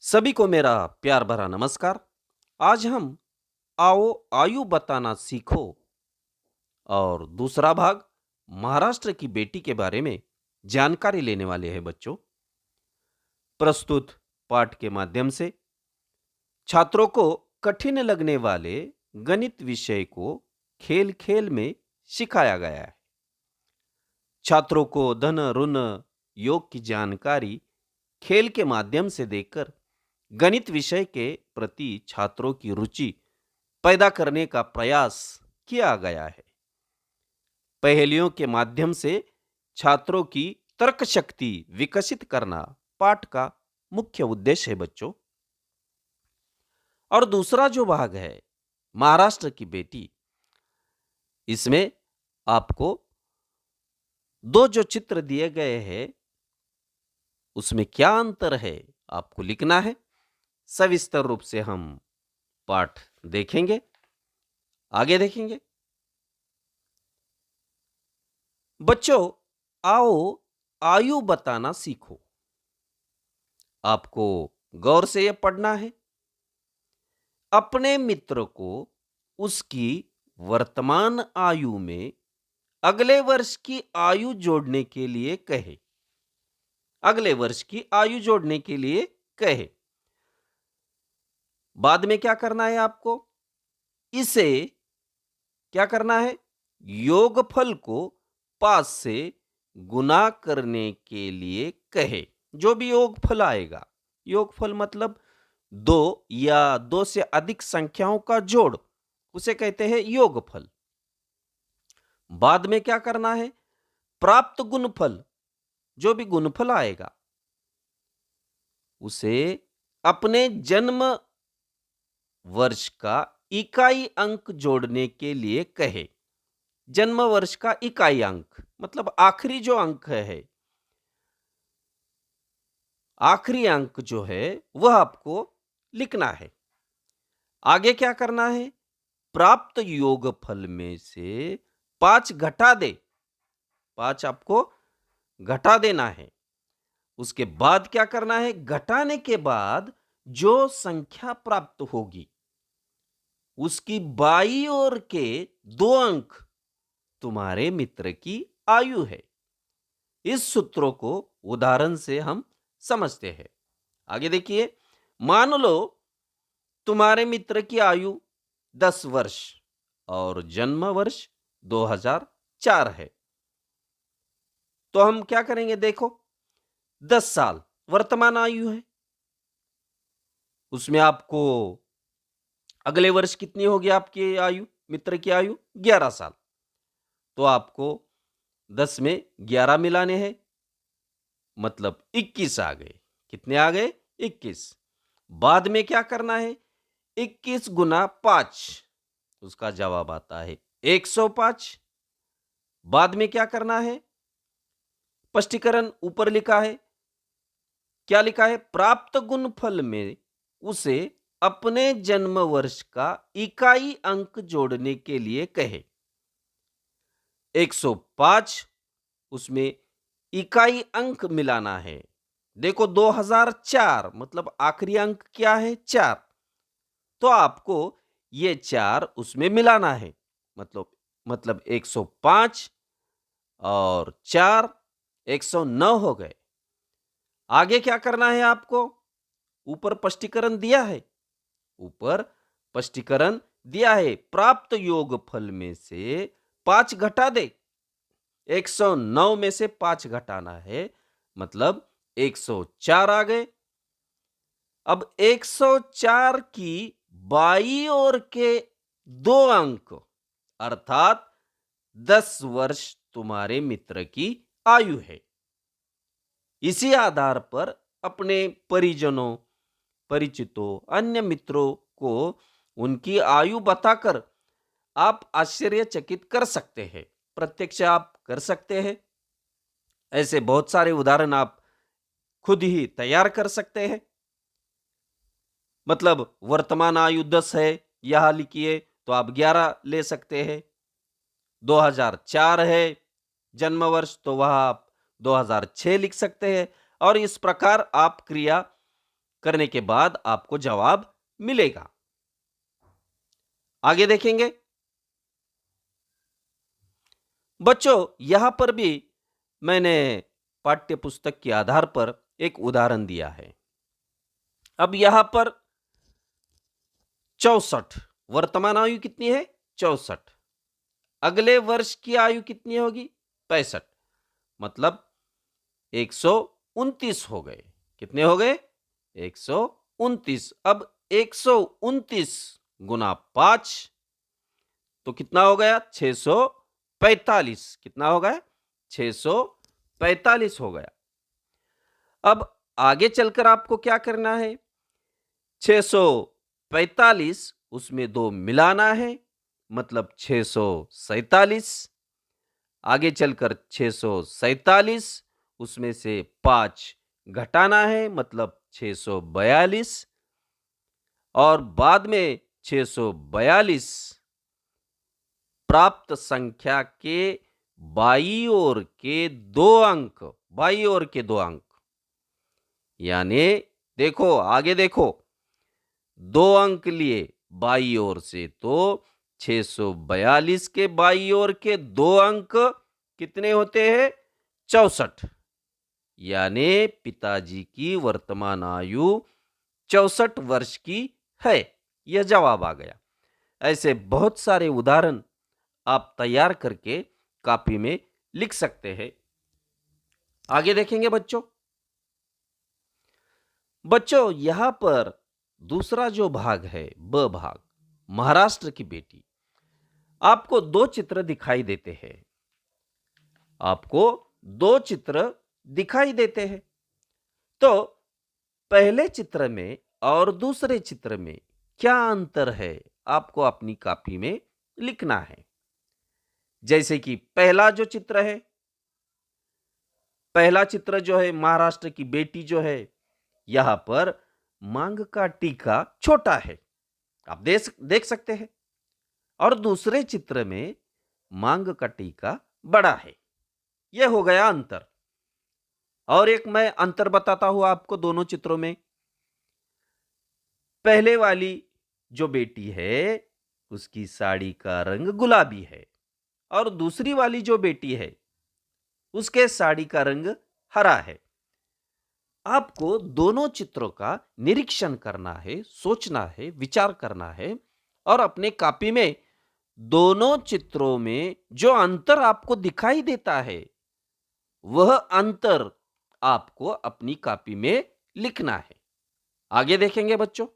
सभी को मेरा प्यार भरा नमस्कार। आज हम आओ आयु बताना सीखो और दूसरा भाग महाराष्ट्र की बेटी के बारे में जानकारी लेने वाले हैं बच्चों। प्रस्तुत पाठ के माध्यम से छात्रों को कठिन लगने वाले गणित विषय को खेल खेल में सिखाया गया है। छात्रों को धन ऋण योग की जानकारी खेल के माध्यम से देकर गणित विषय के प्रति छात्रों की रुचि पैदा करने का प्रयास किया गया है। पहेलियों के माध्यम से छात्रों की तर्क शक्ति विकसित करना पाठ का मुख्य उद्देश्य है बच्चों। और दूसरा जो भाग है महाराष्ट्र की बेटी, इसमें आपको दो जो चित्र दिए गए हैं उसमें क्या अंतर है आपको लिखना है। सविस्तर रूप से हम पाठ देखेंगे, आगे देखेंगे। बच्चों, आओ आयु बताना सीखो। आपको गौर से यह पढ़ना है। अपने मित्र को उसकी वर्तमान आयु में अगले वर्ष की आयु जोड़ने के लिए कहे। अगले वर्ष की आयु जोड़ने के लिए कहे। बाद में क्या करना है आपको? इसे क्या करना है? योगफल को 5 से गुना करने के लिए कहे। जो भी योगफल आएगा, योगफल मतलब दो या दो से अधिक संख्याओं का जोड़, उसे कहते हैं योगफल। बाद में क्या करना है? प्राप्त गुणफल, जो भी गुणफल आएगा उसे अपने जन्म वर्ष का इकाई अंक जोड़ने के लिए कहे। जन्म वर्ष का इकाई अंक मतलब आखिरी जो अंक है, आखिरी अंक जो है वह आपको लिखना है। आगे क्या करना है? प्राप्त योगफल में से 5 घटा दे। 5 आपको घटा देना है। उसके बाद क्या करना है? घटाने के बाद जो संख्या प्राप्त होगी उसकी बाईं ओर के 2 अंक तुम्हारे मित्र की आयु है। इस सूत्रों को उदाहरण से हम समझते हैं। आगे देखिए, मान लो तुम्हारे मित्र की आयु 10 वर्ष और जन्म वर्ष 2004 है। तो हम क्या करेंगे? देखो, 10 साल वर्तमान आयु है। उसमें आपको अगले वर्ष कितनी होगी आपकी आयु? मित्र की आयु 11 साल। तो आपको 10 में 11 मिलाने हैं, मतलब 21 आ गए। कितने आ गए? 21। बाद में क्या करना है? 21 गुना 5, उसका जवाब आता है 105। बाद में क्या करना है? स्पष्टीकरण ऊपर लिखा है। क्या लिखा है? प्राप्त गुणफल में उसे अपने जन्म वर्ष का इकाई अंक जोड़ने के लिए कहे। 105 उसमें इकाई अंक मिलाना है। देखो, 2004 मतलब आखिरी अंक क्या है? 4। तो आपको ये 4 उसमें मिलाना है। मतलब 105 और 4 109 हो गए। आगे क्या करना है आपको? ऊपर स्पष्टीकरण दिया है। ऊपर स्पष्टीकरण दिया है। प्राप्त योगफल में से 5 घटा दे। 109 में से 5 घटाना है, मतलब 104 आ गए। अब 104 की बाईं ओर के 2 अंक अर्थात 10 वर्ष तुम्हारे मित्र की आयु है। इसी आधार पर अपने परिजनों, परिचितों, अन्य मित्रों को उनकी आयु बताकर आप आश्चर्यचकित कर सकते हैं। प्रत्यक्ष आप कर सकते हैं। ऐसे बहुत सारे उदाहरण आप खुद ही तैयार कर सकते हैं। मतलब वर्तमान आयु 10 है, यहां लिखिए तो आप 11 ले सकते हैं। 2004 है जन्म वर्ष, तो वह आप 2006 लिख सकते हैं। और इस प्रकार आप क्रिया करने के बाद आपको जवाब मिलेगा। आगे देखेंगे। बच्चों, यहां पर भी मैंने पाठ्य पुस्तक के आधार पर एक उदाहरण दिया है। अब यहां पर 64, वर्तमान आयु कितनी है? 64। अगले वर्ष की आयु कितनी होगी? 65। मतलब 129 हो गए। कितने हो गए? 129। अब 129 गुना 5 तो कितना हो गया? 645। कितना हो गया? 645 हो गया। अब आगे चलकर आपको क्या करना है? 645 उसमें 2 मिलाना है, मतलब 647। आगे चलकर 647 उसमें से 5 घटाना है, मतलब 642। और बाद में 642 प्राप्त संख्या के बाईं ओर के 2 अंक, बाईं ओर के 2 अंक, यानी देखो आगे देखो, 2 अंक लिए बाईं ओर से, तो 642 के बाईं ओर के 2 अंक कितने होते हैं? 64। यानी पिताजी की वर्तमान आयु 64 वर्ष की है। यह जवाब आ गया। ऐसे बहुत सारे उदाहरण आप तैयार करके कॉपी में लिख सकते हैं। आगे देखेंगे बच्चों। बच्चों, यहां पर दूसरा जो भाग है, ब भाग, महाराष्ट्र की बेटी, आपको 2 चित्र दिखाई देते हैं। आपको 2 चित्र दिखाई देते हैं। तो पहले चित्र में और दूसरे चित्र में क्या अंतर है, आपको अपनी कॉपी में लिखना है। जैसे कि पहला जो चित्र है, पहला चित्र जो है, महाराष्ट्र की बेटी जो है, यहां पर मांग का टीका छोटा है, आप देख सकते हैं। और दूसरे चित्र में मांग का टीका बड़ा है। यह हो गया अंतर। और एक मैं अंतर बताता हूं आपको दोनों चित्रों में। पहले वाली जो बेटी है, उसकी साड़ी का रंग गुलाबी है, और दूसरी वाली जो बेटी है, उसके साड़ी का रंग हरा है। आपको दोनों चित्रों का निरीक्षण करना है, सोचना है, विचार करना है, और अपने कॉपी में दोनों चित्रों में जो अंतर आपको दिखाई देता है, वह अंतर आपको अपनी कॉपी में लिखना है। आगे देखेंगे बच्चों।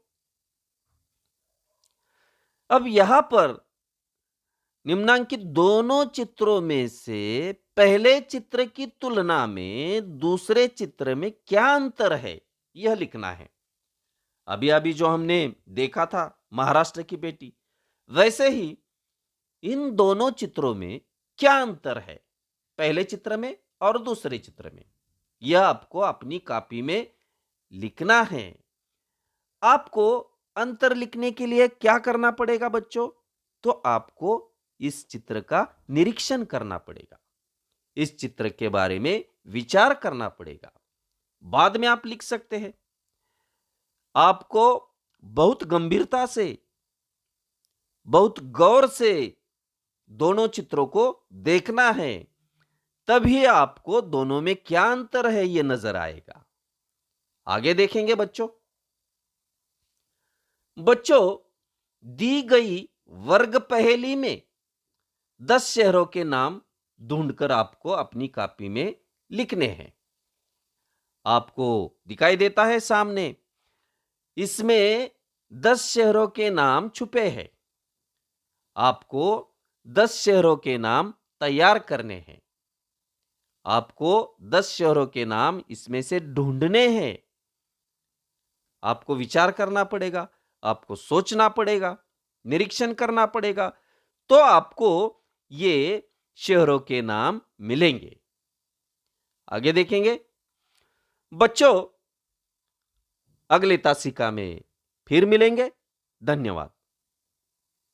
अब यहां पर निम्नांकित दोनों चित्रों में से पहले चित्र की तुलना में दूसरे चित्र में क्या अंतर है, यह लिखना है। अभी अभी जो हमने देखा था महाराष्ट्र की बेटी, वैसे ही इन दोनों चित्रों में क्या अंतर है, पहले चित्र में और दूसरे चित्र में, यह आपको अपनी कॉपी में लिखना है। आपको अंतर लिखने के लिए क्या करना पड़ेगा बच्चों? तो आपको इस चित्र का निरीक्षण करना पड़ेगा, इस चित्र के बारे में विचार करना पड़ेगा। बाद में आप लिख सकते हैं। आपको बहुत गंभीरता से, बहुत गौर से दोनों चित्रों को देखना है, तभी आपको दोनों में क्या अंतर है यह नजर आएगा। आगे देखेंगे बच्चों। बच्चों, दी गई वर्ग पहेली में 10 शहरों के नाम ढूंढकर आपको अपनी कॉपी में लिखने हैं। आपको दिखाई देता है सामने, इसमें 10 शहरों के नाम छुपे हैं। आपको 10 शहरों के नाम तैयार करने हैं। आपको 10 शहरों के नाम इसमें से ढूंढने हैं। आपको विचार करना पड़ेगा, आपको सोचना पड़ेगा, निरीक्षण करना पड़ेगा, तो आपको ये शहरों के नाम मिलेंगे। आगे देखेंगे बच्चों। अगले तासिका में फिर मिलेंगे। धन्यवाद।